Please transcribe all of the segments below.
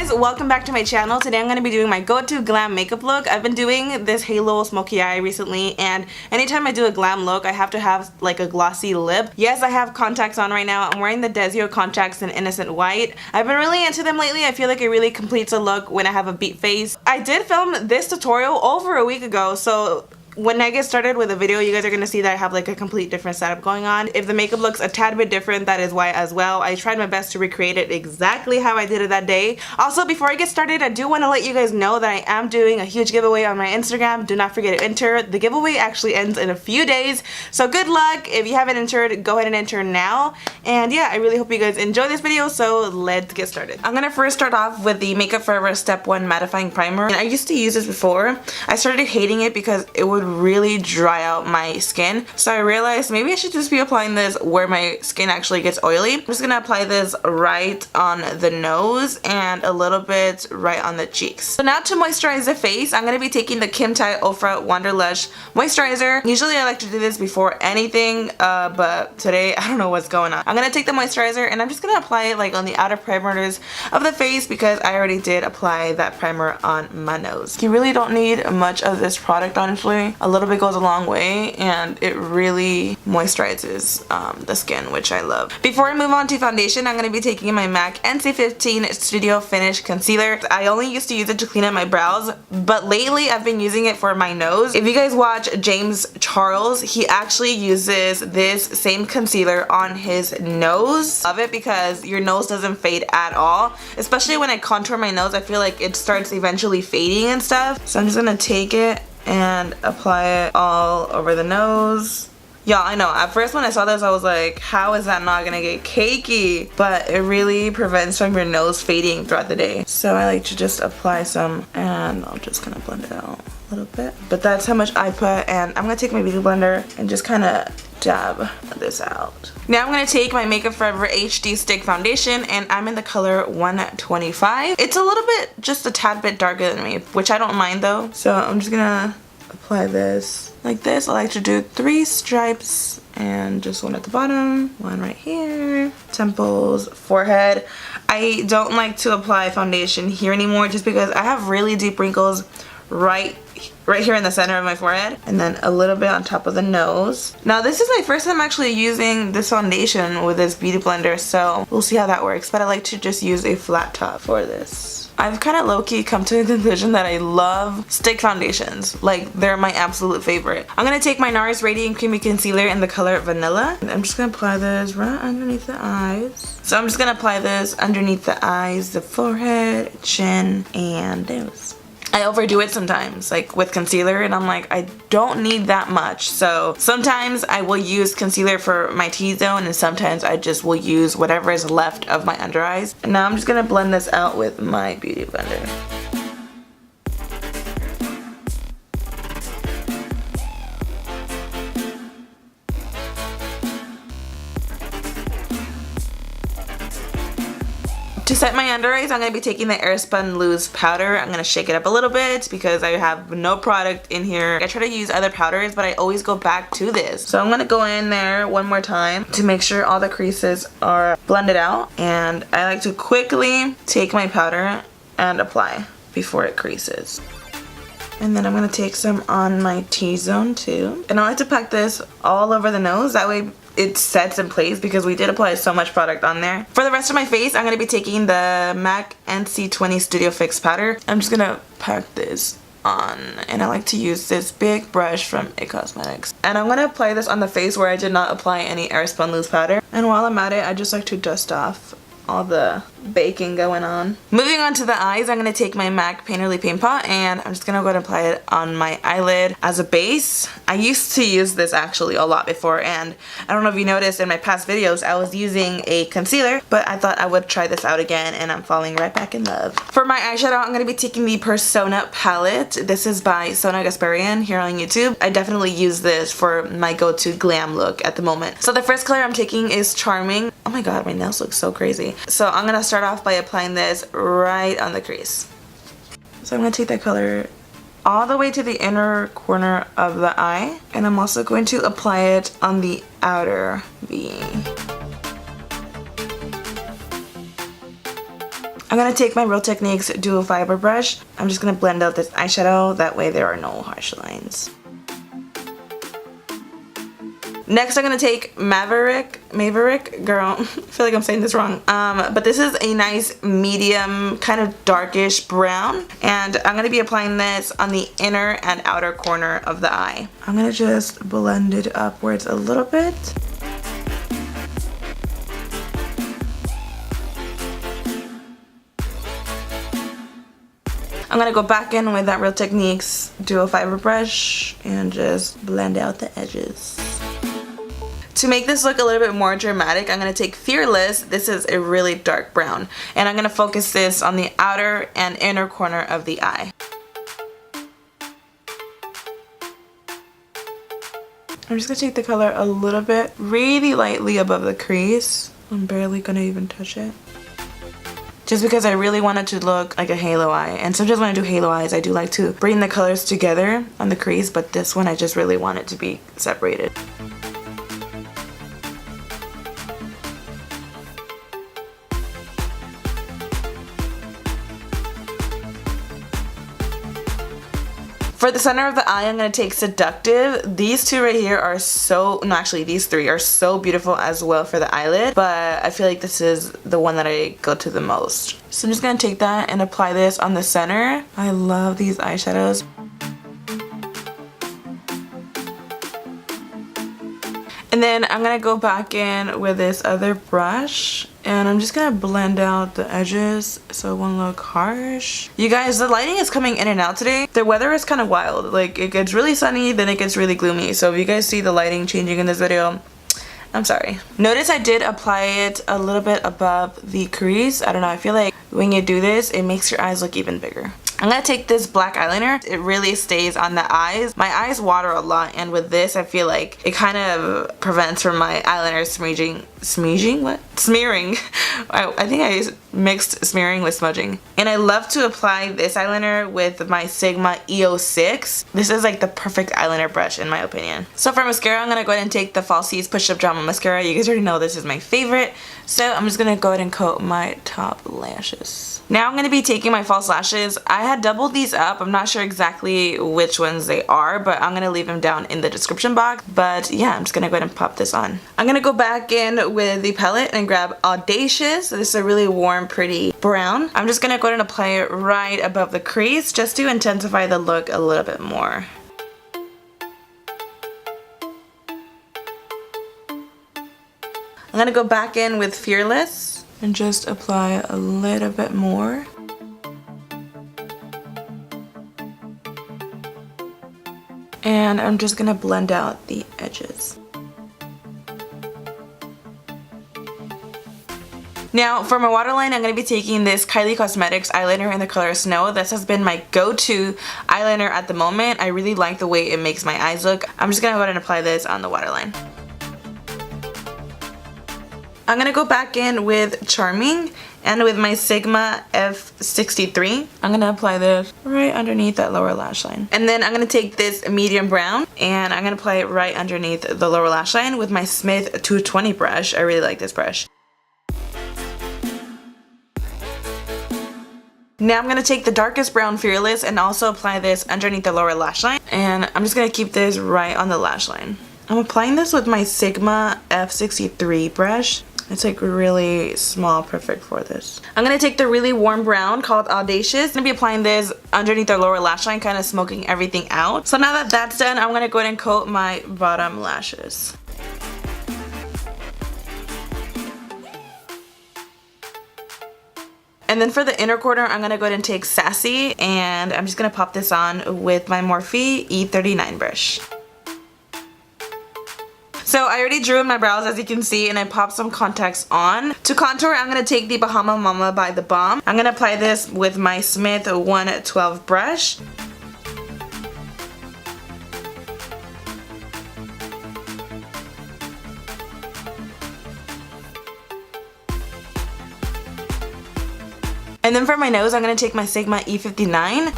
guys, welcome back to my channel. Today I'm going to be doing my go-to glam makeup look. I've been doing this halo smoky eye recently, and anytime I do a glam look I have to have like a glossy lip. Yes, I have contacts on right now. I'm wearing the Desio contacts in Innocent White. I've been really into them lately. I feel like it really completes a look when I have a beat face. I did film this tutorial over a week ago, so when I get started with a video, you guys are going to see that I have like a complete different setup going on. If the makeup looks a tad bit different, that is why as well. I tried my best to recreate it exactly how I did it that day. Also, before I get started, I do want to let you guys know that I am doing a huge giveaway on my Instagram. Do not forget to enter. The giveaway actually ends in a few days, so good luck. If you haven't entered, go ahead and enter now. And yeah, I really hope you guys enjoy this video, so let's get started. I'm going to first start off with the Makeup Forever Step 1 Mattifying Primer. And I used to use this before. I started hating it because it would really dry out my skin, so I realized maybe I should just be applying this where my skin actually gets oily. I'm just gonna apply this right on the nose and a little bit right on the cheeks. So now to moisturize the face, I'm gonna be taking the Kim Tai Ofra Wanderlush moisturizer. Usually I like to do this before anything, but today I don't know what's going on. I'm gonna take the moisturizer and I'm just gonna apply it like on the outer perimeters of the face because I already did apply that primer on my nose. You really don't need much of this product, honestly. A little bit goes a long way and it really moisturizes the skin, which I love. Before I move on to foundation, I'm going to be taking my MAC NC15 Studio Finish Concealer. I only used to use it to clean up my brows, but lately I've been using it for my nose. If you guys watch James Charles, he actually uses this same concealer on his nose. Love it because your nose doesn't fade at all. Especially when I contour my nose, I feel like it starts eventually fading and stuff. So I'm just going to take it and apply it all over the nose. Y'all, I know, at first when I saw this I was like, how is that not gonna get cakey? But it really prevents from your nose fading throughout the day. So I like to just apply some and I'm just gonna blend it out a little bit. But that's how much I put, and I'm gonna take my beauty blender and just kind of dab this out. Now I'm going to take my Makeup Forever HD Stick Foundation and I'm in the color 125. It's a little bit, just a tad bit darker than me, which I don't mind though. So I'm just gonna apply this like this. I like to do 3 stripes and just one at the bottom, one right here, temples, forehead. I don't like to apply foundation here anymore just because I have really deep wrinkles right here in the center of my forehead, and then a little bit on top of the nose. Now this is my first time actually using this foundation with this beauty blender, so we'll see how that works, but I like to just use a flat top for this. I've kind of low-key come to the conclusion that I love stick foundations. Like, they're my absolute favorite. I'm going to take my NARS Radiant Creamy Concealer in the color Vanilla. And I'm just going to apply this right underneath the eyes. So I'm just going to apply this underneath the eyes, the forehead, chin, and nose. I overdo it sometimes, like with concealer, and I'm like, I don't need that much. So sometimes I will use concealer for my T-zone, and sometimes I just will use whatever is left of my under eyes. And now I'm just gonna blend this out with my beauty blender. To set my under eyes, I'm going to be taking the Airspun Loose powder. I'm going to shake it up a little bit because I have no product in here. I try to use other powders, but I always go back to this. So I'm going to go in there one more time to make sure all the creases are blended out. And I like to quickly take my powder and apply before it creases. And then I'm going to take some on my T-zone too. And I like to pack this all over the nose. That way it sets in place because we did apply so much product on there. For the rest of my face, I'm going to be taking the MAC NC20 Studio Fix powder. I'm just going to pack this on, and I like to use this big brush from IT Cosmetics. And I'm going to apply this on the face where I did not apply any Airspun Loose powder. And while I'm at it, I just like to dust off all the baking going on. Moving on to the eyes, I'm going to take my MAC Painterly Paint Pot and I'm just going to go ahead and apply it on my eyelid as a base. I used to use this actually a lot before, and I don't know if you noticed in my past videos I was using a concealer, but I thought I would try this out again and I'm falling right back in love. For my eyeshadow, I'm going to be taking the Persona palette. This is by Sona Gasparian here on YouTube. I definitely use this for my go-to glam look at the moment. So the first color I'm taking is Charming. Oh my god, my nails look so crazy. So I'm going to start off by applying this right on the crease. So I'm going to take that color all the way to the inner corner of the eye, and I'm also going to apply it on the outer V. I'm going to take my Real Techniques dual fiber brush. I'm just going to blend out this eyeshadow, that way there are no harsh lines. Next I'm going to take Maverick, girl, I feel like I'm saying this wrong, but this is a nice medium, kind of darkish brown, and I'm going to be applying this on the inner and outer corner of the eye. I'm going to just blend it upwards a little bit. I'm going to go back in with that Real Techniques dual fiber brush and just blend out the edges. To make this look a little bit more dramatic, I'm going to take Fearless. This is a really dark brown, and I'm going to focus this on the outer and inner corner of the eye. I'm just going to take the color a little bit, really lightly above the crease. I'm barely going to even touch it. Just because I really want it to look like a halo eye. And sometimes when I do halo eyes, I do like to bring the colors together on the crease, but this one I just really want it to be separated. For the center of the eye, I'm going to take Seductive. These two right here are so, no actually these three are so beautiful as well for the eyelid, but I feel like this is the one that I go to the most. So I'm just going to take that and apply this on the center. I love these eyeshadows. And then I'm going to go back in with this other brush and I'm just going to blend out the edges so it won't look harsh. You guys, the lighting is coming in and out today. The weather is kind of wild. Like, it gets really sunny, then it gets really gloomy. So if you guys see the lighting changing in this video, I'm sorry. Notice I did apply it a little bit above the crease. I don't know, I feel like when you do this, it makes your eyes look even bigger. I'm going to take this black eyeliner. It really stays on the eyes. My eyes water a lot, and with this I feel like it kind of prevents from my eyeliner smearing. I think I mixed smearing with smudging. And I love to apply this eyeliner with my Sigma EO6. This is like the perfect eyeliner brush in my opinion. So for mascara, I'm going to go ahead and take the Falsies Push Up Drama Mascara. You guys already know this is my favorite. So I'm just going to go ahead and coat my top lashes. Now I'm going to be taking my false lashes. I had doubled these up. I'm not sure exactly which ones they are, but I'm going to leave them down in the description box. But yeah, I'm just going to go ahead and pop this on. I'm going to go back in with the palette and grab Audacious. This is a really warm, pretty brown. I'm just going to go ahead and apply it right above the crease just to intensify the look a little bit more. I'm going to go back in with Fearless and just apply a little bit more. And I'm just going to blend out the edges. Now for my waterline, I'm going to be taking this Kylie Cosmetics eyeliner in the color Snow. This has been my go-to eyeliner at the moment. I really like the way it makes my eyes look. I'm just going to go ahead and apply this on the waterline. I'm going to go back in with Charming and with my Sigma F63. I'm going to apply this right underneath that lower lash line. And then I'm going to take this medium brown and I'm going to apply it right underneath the lower lash line with my Smith 220 brush. I really like this brush. Now I'm going to take the darkest brown Fearless and also apply this underneath the lower lash line. And I'm just going to keep this right on the lash line. I'm applying this with my Sigma F63 brush. It's like really small, perfect for this. I'm going to take the really warm brown called Audacious. I'm going to be applying this underneath the lower lash line, kind of smoking everything out. So now that that's done, I'm going to go ahead and coat my bottom lashes. And then for the inner corner, I'm going to go ahead and take Sassy, and I'm just going to pop this on with my Morphe E39 brush. So I already drew in my brows, as you can see, and I popped some contacts on. To contour, I'm going to take the Bahama Mama by The Balm. I'm going to apply this with my Smith 112 brush. And then for my nose, I'm going to take my Sigma E59.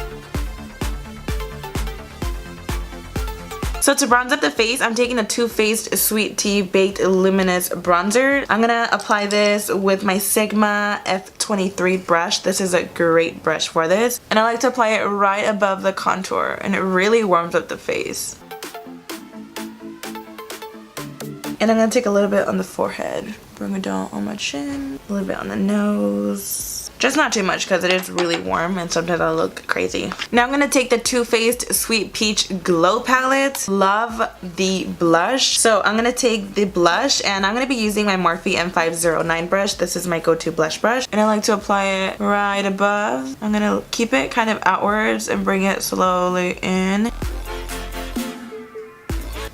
So to bronze up the face, I'm taking the Too Faced Sweet Tea Baked Luminous Bronzer. I'm gonna apply this with my Sigma F23 brush. This is a great brush for this. And I like to apply it right above the contour, and it really warms up the face. And I'm gonna take a little bit on the forehead. Bring it down on my chin, a little bit on the nose. Just not too much because it is really warm and sometimes I look crazy. Now I'm gonna take the Too Faced Sweet Peach Glow Palette. Love the blush. So I'm gonna take the blush and I'm gonna be using my Morphe M509 brush. This is my go-to blush brush. And I like to apply it right above. I'm gonna keep it kind of outwards and bring it slowly in.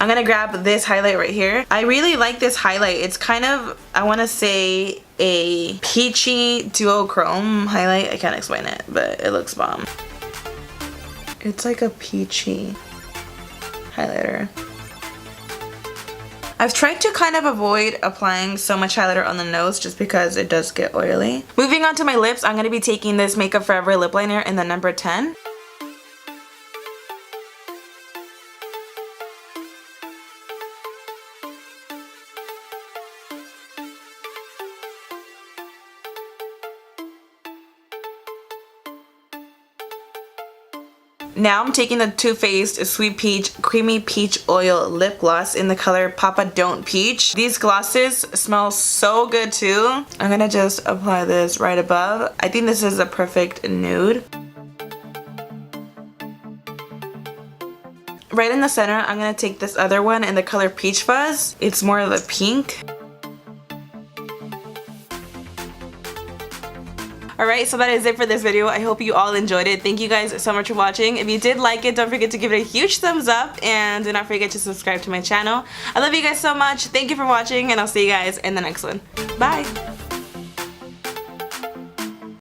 I'm gonna grab this highlight right here. I really like this highlight. It's kind of, I wanna say, a peachy duochrome highlight. I can't explain it, but it looks bomb. It's like a peachy highlighter. I've tried to kind of avoid applying so much highlighter on the nose just because it does get oily. Moving on to my lips, I'm gonna be taking this Makeup Forever lip liner in the number 10. Now I'm taking the Too Faced Sweet Peach Creamy Peach Oil Lip Gloss in the color Papa Don't Peach. These glosses smell so good too. I'm gonna just apply this right above. I think this is a perfect nude. Right in the center, I'm gonna take this other one in the color Peach Fuzz. It's more of a pink. Alright, so that is it for this video. I hope you all enjoyed it. Thank you guys so much for watching. If you did like it, don't forget to give it a huge thumbs up and do not forget to subscribe to my channel. I love you guys so much. Thank you for watching and I'll see you guys in the next one. Bye!